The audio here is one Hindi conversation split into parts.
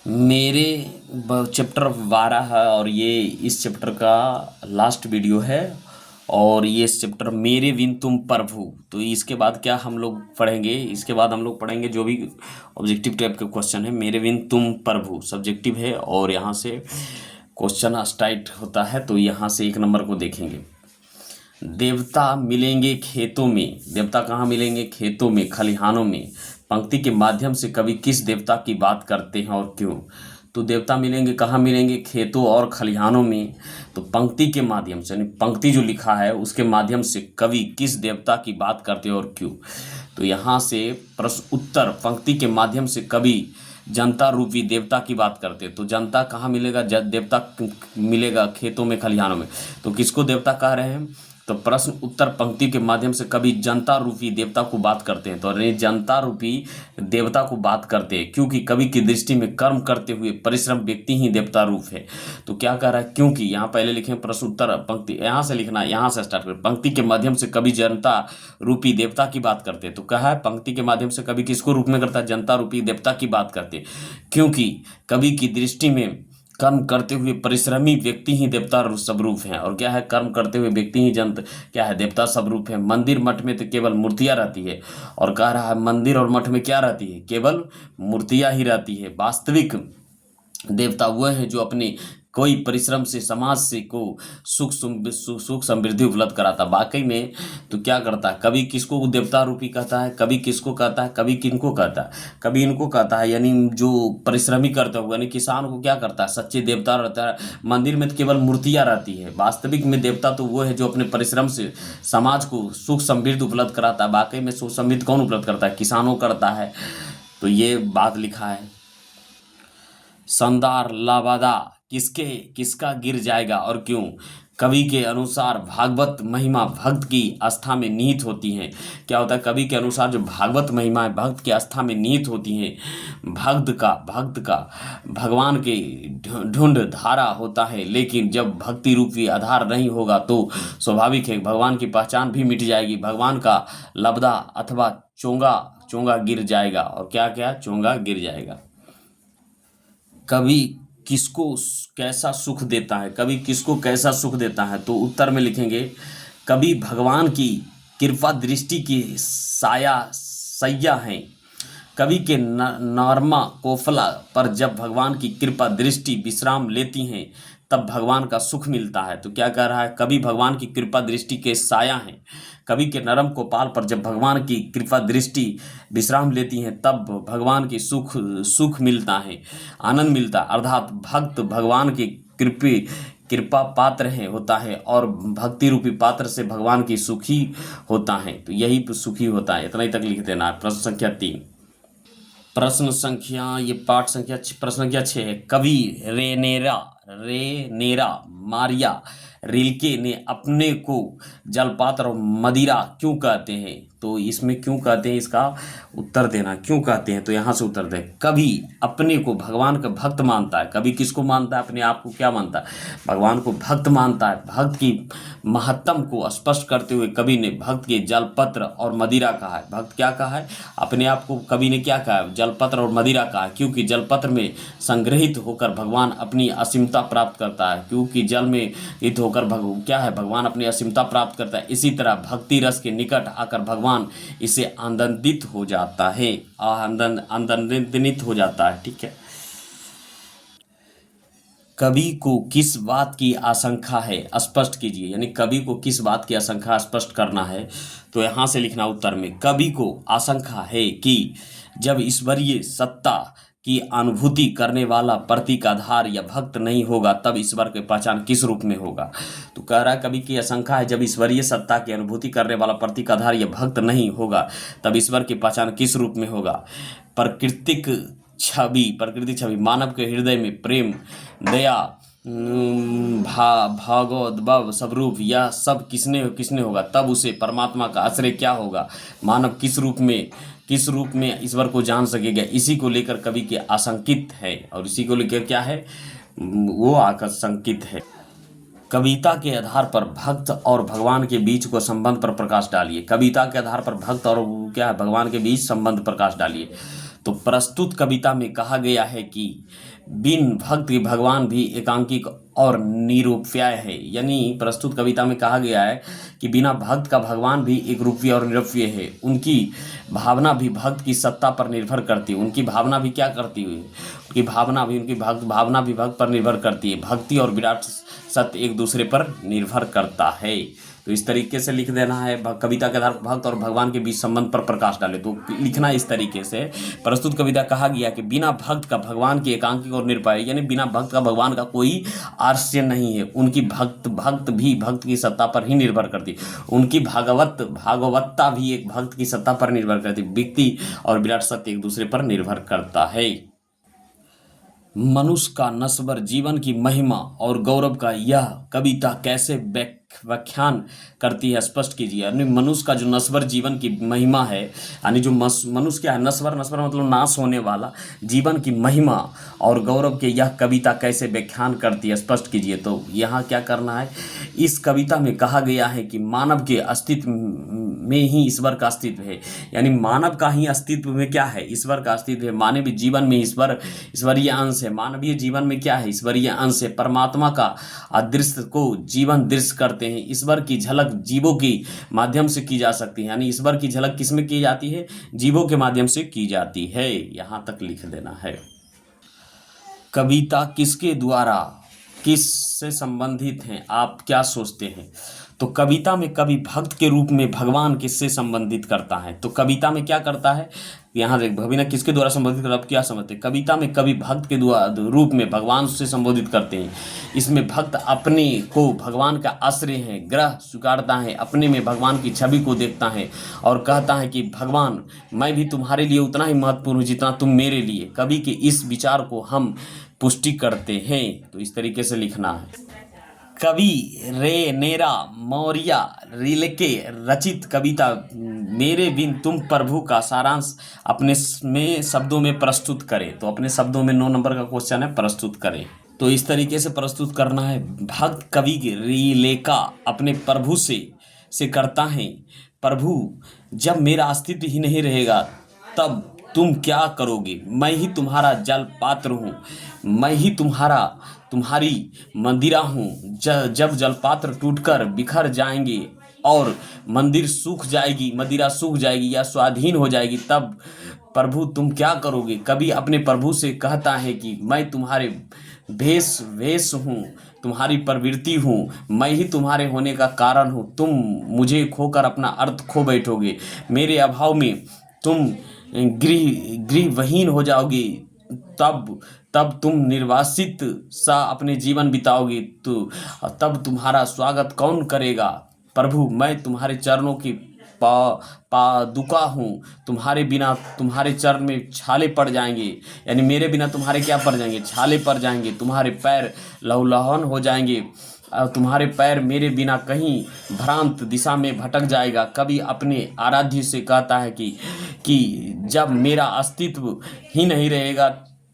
मेरे चैप्टर 12 है और ये इस चैप्टर का लास्ट वीडियो है। और ये चैप्टर मेरे बिन तुम प्रभु। तो इसके बाद क्या हम लोग पढ़ेंगे, इसके बाद हम लोग पढ़ेंगे जो भी ऑब्जेक्टिव टाइप के क्वेश्चन है। मेरे बिन तुम प्रभु सब्जेक्टिव है और यहाँ से क्वेश्चन स्टार्ट होता है। तो यहाँ से 1 नंबर को देखेंगे। देवता मिलेंगे खेतों में। देवता कहाँ मिलेंगे? खेतों में, खलिहानों में। पंक्ति के माध्यम से कवि किस देवता की बात करते हैं और क्यों? तो देवता मिलेंगे कहाँ मिलेंगे? खेतों और खलिहानों में। तो पंक्ति के माध्यम से, यानी पंक्ति जो लिखा है उसके माध्यम से कवि किस देवता की बात करते हैं और क्यों? तो यहाँ से प्रश्न उत्तर, पंक्ति के माध्यम से कवि जनता रूपी देवता की बात करते हैं। तो जनता कहाँ मिलेगा? देवता मिलेगा खेतों में, खलिहानों में। तो किसको देवता कह रहे हैं? तो प्रश्न उत्तर पंक्ति के माध्यम से कभी जनता रूपी देवता को बात करते हैं। तो जनता रूपी देवता को बात करते हैं क्योंकि कवि की दृष्टि में कर्म करते हुए परिश्रम व्यक्ति ही देवता रूप है। तो क्या कह रहा है? क्योंकि यहाँ पहले लिखें प्रश्न उत्तर पंक्ति, यहाँ से लिखना, यहाँ से स्टार्ट करें। पंक्ति के माध्यम से कवि जनता रूपी देवता की बात करते हैं। तो कहा है पंक्ति के माध्यम से कवि किसको रूप में करता है? जनता रूपी देवता की बात करते हैं क्योंकि कवि की दृष्टि में कर्म करते हुए परिश्रमी व्यक्ति ही देवता स्वरूप हैं। और क्या है? कर्म करते हुए व्यक्ति ही क्या है? देवता स्वरूप है। मंदिर मठ में तो केवल मूर्तियां रहती है और कह रहा है मंदिर और मठ में क्या रहती है? केवल मूर्तियां ही रहती है। वास्तविक देवता वह है जो अपने कोई परिश्रम से समाज से को सुख समृद्धि उपलब्ध कराता। वाकई में तो क्या करता है कवि? किसको देवता रूपी कहता है? कवि किसको कहता है? कवि किनको कहता है? कवि इनको कहता है, यानी जो परिश्रमी करता हुआ, यानी किसान को क्या करता है? सच्चे देवता रहता है। मंदिर में तो केवल मूर्तियां रहती है। वास्तविक में देवता तो वो है जो अपने परिश्रम से समाज को सुख समृद्धि उपलब्ध कराता है। वाकई में सुख समृद्धि कौन उपलब्ध करता है? किसानों करता है। तो ये बात लिखा है। शानदार लाबादा किसका गिर जाएगा और क्यों? कवि के अनुसार भागवत महिमा भक्त की आस्था में निहित होती है। क्या होता है? कवि के अनुसार जो भागवत महिमा है भक्त की आस्था में निहित होती है। भक्त का भगवान के ढूंढ धारा होता है, लेकिन जब भक्ति रूपी आधार नहीं होगा तो स्वाभाविक है भगवान की पहचान भी मिट जाएगी। भगवान का लबदा अथवा चोंगा गिर जाएगा। और क्या क्या? चोंगा गिर जाएगा। कवि किसको कैसा सुख देता है? कवि किसको कैसा सुख देता है? तो उत्तर में लिखेंगे कवि भगवान की कृपा दृष्टि की सैया हैं। कवि के नॉर्मा कोफला पर जब भगवान की कृपा दृष्टि विश्राम लेती हैं तब भगवान का सुख मिलता है। तो क्या कह रहा है? कवि भगवान की कृपा दृष्टि के साया हैं। कवि के नरम कोपाल पर जब भगवान की कृपा दृष्टि विश्राम लेती हैं तब भगवान की सुख मिलता है, आनंद मिलता है। अर्थात भक्त भगवान के कृपा पात्र है होता है और भक्ति रूपी पात्र से भगवान की सुखी होता है। तो यही सुखी होता है। इतना ही तक लिख देना। प्रश्न संख्या 3। प्रश्न संख्या ये पाठ संख्या प्रश्न संख्या 6 है। कवि रेनेरा मारिया रिल्के ने अपने को जलपात्र और मदिरा क्यों कहते हैं? तो इसमें क्यों कहते हैं इसका उत्तर देना। क्यों कहते हैं? तो यहाँ से उत्तर दें। कवि अपने को भगवान का भक्त मानता है। कवि किसको मानता है? अपने आप को क्या मानता है? भगवान को भक्त मानता है। भक्त की महत्तम को स्पष्ट करते हुए कवि ने भक्त के जलपत्र और मदिरा कहा है। भक्त क्या कहा है? अपने आप को कवि ने क्या कहा है? जलपत्र और मदिरा कहा है क्योंकि जलपत्र में संग्रहित होकर भगवान अपनी असीमता प्राप्त करता है। क्योंकि जल में हित होकर क्या है? भगवान अपनी असीमता प्राप्त करता है। इसी तरह भक्ति रस के निकट आकर भगवान इसे आनंदित हो जाता है, आनंदित हो जाता है। ठीक है। कवि को किस बात की आशंका है? स्पष्ट कीजिए। यानी कवि को किस बात की आशंका स्पष्ट करना है। तो यहाँ से लिखना उत्तर में। कवि को आशंका है कि जब ईश्वरीय सत्ता की अनुभूति करने वाला प्रतीक आधार या भक्त नहीं होगा तब ईश्वर की पहचान किस रूप में होगा? तो कह रहा है कवि की आशंका है जब ईश्वरीय सत्ता की अनुभूति करने वाला प्रतीक आधार या भक्त नहीं होगा तब ईश्वर की पहचान किस रूप में होगा? प्राकृतिक छवि मानव के हृदय में प्रेम, दया, भागवत स्वरूप, यह सब किसने होगा? तब उसे परमात्मा का आश्रय क्या होगा? मानव किस रूप में ईश्वर को जान सकेगा? इसी को लेकर कवि के आशंकित है। और इसी को लेकर क्या है? वो आशंकित है। कविता के आधार पर भक्त और भगवान के बीच को संबंध पर प्रकाश डालिए। कविता के आधार पर भक्त और क्या है? भगवान के बीच संबंध प्रकाश डालिए। तो प्रस्तुत कविता में कहा गया है कि बिन भक्त के भगवान भी एकांकिक और निरूपीय है। यानी प्रस्तुत कविता में कहा गया है कि बिना भक्त का भगवान भी एक रूपीय और निरूपीय है। उनकी भावना भी भक्त की सत्ता पर निर्भर करती है। उनकी भावना भी क्या करती है? उनकी भावना भी भक्त पर निर्भर करती है। भक्ति और विराट सत्य एक दूसरे पर निर्भर करता है। तो इस तरीके से लिख देना है। कविता के आधार पर भक्त और भगवान के बीच संबंध पर प्रकाश डाले। तो लिखना इस तरीके से, प्रस्तुत कविता कहा गया कि बिना भक्त का भगवान की एकांकिक और निरूपीय, यानी बिना भक्त का भगवान का कोई आश्रय नहीं है। उनकी भक्त भी भक्त की सत्ता पर ही निर्भर करती। उनकी भागवत्ता भी एक भक्त की सत्ता पर निर्भर करती। व्यक्ति और विराट सत्य एक दूसरे पर निर्भर करता है। मनुष्य का नश्वर जीवन की महिमा और गौरव का यह कविता कैसे व्याख्यान करती है, स्पष्ट कीजिए। यानी मनुष्य का जो नश्वर जीवन की महिमा है, यानी जो मनुष्य क्या है, नश्वर मतलब नाश होने वाला जीवन की महिमा और गौरव के यह कविता कैसे व्याख्यान करती है, स्पष्ट कीजिए। तो यहाँ क्या करना है, इस कविता में कहा गया है कि मानव के अस्तित्व में ही ईश्वर का अस्तित्व है। यानी मानव का ही अस्तित्व में क्या है, ईश्वर का अस्तित्व है। मानवीय जीवन में ईश्वरीय अंश है। मानवीय जीवन में क्या है, ईश्वरीय अंश है। परमात्मा का अदृश्य को जीवन दृश्य करते हैं। ईश्वर की झलक जीवों के माध्यम से की जा सकती है। यानी ईश्वर की झलक किसमें की जाती है, जीवों के माध्यम से की जाती है। यहां तक लिख देना है। कविता किसके द्वारा किससे संबंधित हैं, आप क्या सोचते हैं? तो कविता में कवि भक्त के रूप में भगवान किससे संबंधित करता है? तो कविता में क्या करता है, यहाँ देख, कवि ने किसके द्वारा संबोधित करता है, आप क्या समझते हैं? कविता में कवि भक्त के रूप में भगवान से संबोधित करते हैं। इसमें भक्त अपने को भगवान का आश्रय है, ग्रह स्वीकारता है, अपने में भगवान की छवि को देखता है और कहता है कि भगवान, मैं भी तुम्हारे लिए उतना ही महत्वपूर्ण हूँ जितना तुम मेरे लिए। कवि के इस विचार को हम पुष्टि करते हैं। तो इस तरीके से लिखना है। कवि रेनेरा मौर्य रिलेके रचित कविता मेरे बिन तुम प्रभु का सारांश अपने में शब्दों में प्रस्तुत करें। तो अपने शब्दों में 9 नंबर का क्वेश्चन है, प्रस्तुत करें। तो इस तरीके से प्रस्तुत करना है। भक्त कवि रिलेका अपने प्रभु से करता है, प्रभु जब मेरा अस्तित्व ही नहीं रहेगा तब तुम क्या करोगे? मैं ही तुम्हारा जल पात्र हूँ, मैं ही तुम्हारी मंदिरा हूँ। जब जलपात्र टूटकर बिखर जाएंगे और मंदिर सूख जाएगी, मदिरा सूख जाएगी या स्वाधीन हो जाएगी, तब प्रभु तुम क्या करोगे? कवि अपने प्रभु से कहता है कि मैं तुम्हारे वेश हूँ, तुम्हारी प्रवृत्ति हूँ, मैं ही तुम्हारे होने का कारण हूँ। तुम मुझे खोकर अपना अर्थ खो बैठोगे। मेरे अभाव में तुम गृहविहीन हो जाओगे। तब तुम निर्वासित सा अपने जीवन बिताओगे। तो तब तुम्हारा स्वागत कौन करेगा? प्रभु मैं तुम्हारे चरणों की पादुका हूँ। तुम्हारे बिना तुम्हारे चरण में छाले पड़ जाएंगे। यानी मेरे बिना तुम्हारे क्या पड़ जाएंगे? छाले पड़ जाएंगे। तुम्हारे पैर लहूलुहान हो जाएंगे। तुम्हारे पैर मेरे बिना कहीं भ्रांत दिशा में भटक जाएगा। कवि अपने आराध्य से कहता है कि जब मेरा अस्तित्व ही नहीं रहेगा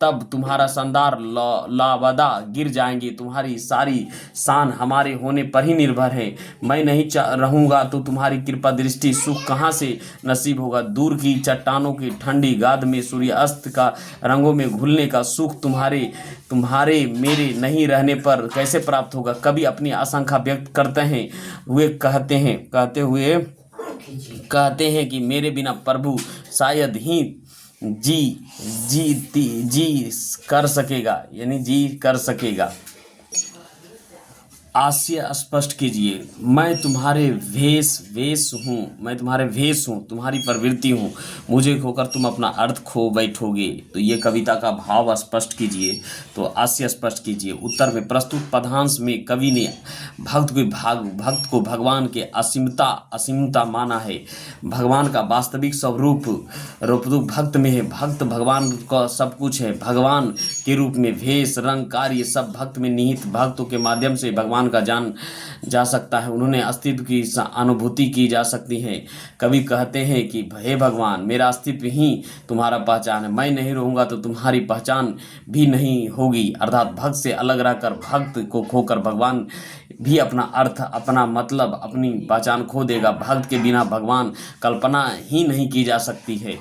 तब तुम्हारा शानदार लावदा गिर जाएंगे। तुम्हारी सारी शान हमारे होने पर ही निर्भर है। मैं नहीं रहूँगा तो तुम्हारी कृपा दृष्टि सुख कहाँ से नसीब होगा? दूर की चट्टानों की ठंडी गाद में सूर्यास्त का रंगों में घुलने का सुख तुम्हारे मेरे नहीं रहने पर कैसे प्राप्त होगा? कवि अपनी आशंका व्यक्त कहते हैं कि मेरे बिना प्रभु शायद ही जी कर सकेगा। आशय स्पष्ट कीजिए। मैं तुम्हारे वेश हूँ, तुम्हारी प्रवृत्ति हूँ, मुझे खोकर तुम अपना अर्थ खो बैठोगे। तो ये कविता का भाव स्पष्ट कीजिए। तो आशय स्पष्ट कीजिए। उत्तर में प्रस्तुत पदांश में कवि ने भक्त को भगवान के असीमता माना है। भगवान का वास्तविक स्वरूप भक्त में है। भक्त भगवान का सब कुछ है। भगवान के रूप में भेष, रंग, कार्य सब भक्त में निहित। भक्तों के माध्यम से भगवान का जान जा सकता है। उन्होंने अस्तित्व की अनुभूति की जा सकती है। कवि कहते हैं कि हे भगवान, मेरा अस्तित्व ही तुम्हारा पहचान है। मैं नहीं रहूँगा तो तुम्हारी पहचान भी नहीं होगी। अर्थात भक्त से अलग रहकर, भक्त को खोकर भगवान भी अपना अर्थ, अपना मतलब, अपनी पहचान खो देगा। भक्त के बिना भगवान कल्पना ही नहीं की जा सकती है।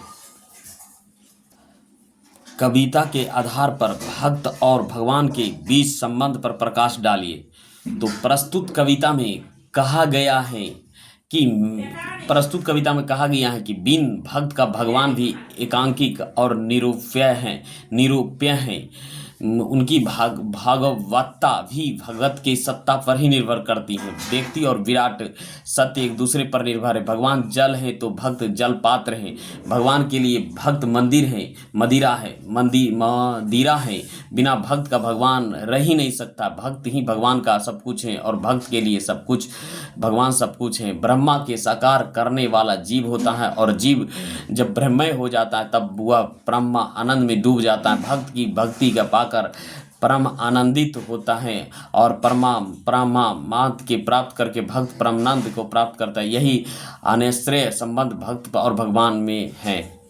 कविता के आधार पर भक्त और भगवान के बीच संबंध पर प्रकाश डालिए। तो प्रस्तुत कविता में कहा गया है कि बिन भक्त का भगवान भी एकांकिक और निरूप्य हैं। उनकी भागवतता भी भगत की सत्ता पर ही निर्भर करती है। व्यक्ति और विराट सत्य एक दूसरे पर निर्भर है। भगवान जल है तो भक्त जल पात्र है। भगवान के लिए भक्त मदिरा है। बिना भक्त का भगवान रह ही नहीं सकता। भक्त ही भगवान का सब कुछ है और भक्त के लिए सब कुछ भगवान सब कुछ है। ब्रह्मा के साकार करने वाला जीव होता है और जीव जब ब्रह्ममय हो जाता है तब वह ब्रह्म आनंद में डूब जाता है। भक्त की भक्ति का पाकर परम आनंदित होता है और परमानंद के प्राप्त करके भक्त परमानंद को प्राप्त करता है। यही अनश्रेय संबंध भक्त और भगवान में है।